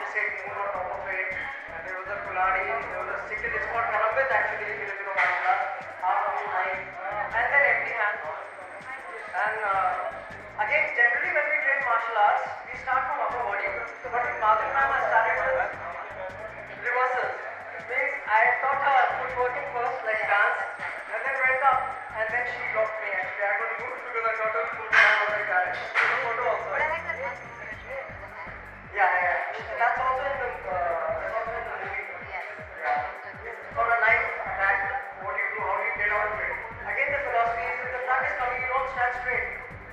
opposite moon on top of it, and there was a kuladi, there was a stickle. It's called karambit actually, if you look at the martial art, half of the knife, and then empty hand. And again, generally when we train martial arts, we start from upper body. But in Madhuri ma'am, I started with reversals. Means I taught her footworking first, like dance, and then went up, and then she blocked me. Actually, I got moved because I taught her footwork like that. There's a photo also. Yeah. That's also in the movie. Yeah. It's for a knife attack. What do you do? How do you get out of it? Again, the philosophy is if the attack is coming, you don't stand straight.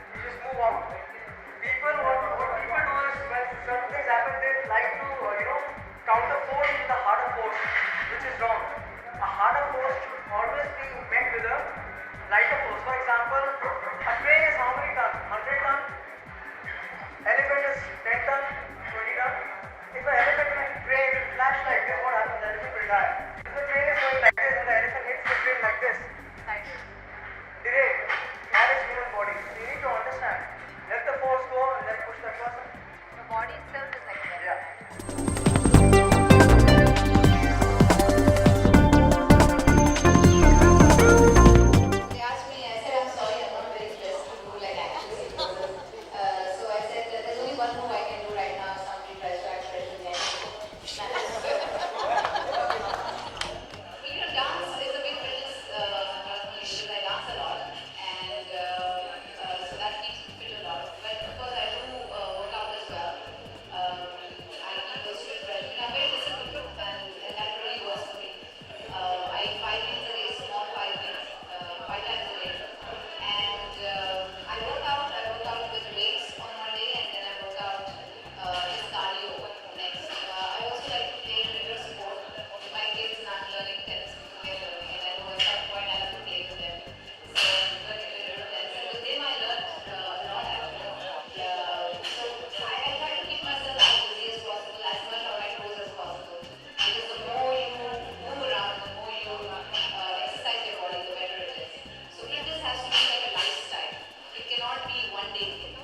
You just move out. What people do is when certain things happen, they like to counter force with a harder force, which is wrong. A harder force should always be met with a lighter force. For example, a train is how many tons? 100 tons. Elephant is 10 tons, 20 tons. If an elephant and a train flash like this, what happens? The elephant will die. If the train is going like this and the elephant hits the train like this, direct, that is human body. So you need to understand. Let the force go and then push that person. The body itself is like that. Yeah. They asked me, I said, I'm sorry, I'm not very blessed to do like action sequences. So I said, there's only one move I can do right now if somebody tries to act fresh again. Dance is a big fitness because I dance a lot, and so that keeps me fit a lot. But of course, I do work out as well. I keep those fit well. I'm very disciplined, and that really works for me. I eat 5 meals a day, small 5 meals, 5 times a day. And I work out with weights on one day, and then I work out just cardio next. I also like to play a little sport with my kids, and I'm learning tennis together. And I know at some point I have to play with them. So I'm learning a little tennis. And with them I learned a lot actually. So I try to keep myself as busy as possible, as much on my toes as possible. Because the more you move around, the more you exercise your body, the better it is. So fitness has to be like a lifestyle. It cannot be one day thing.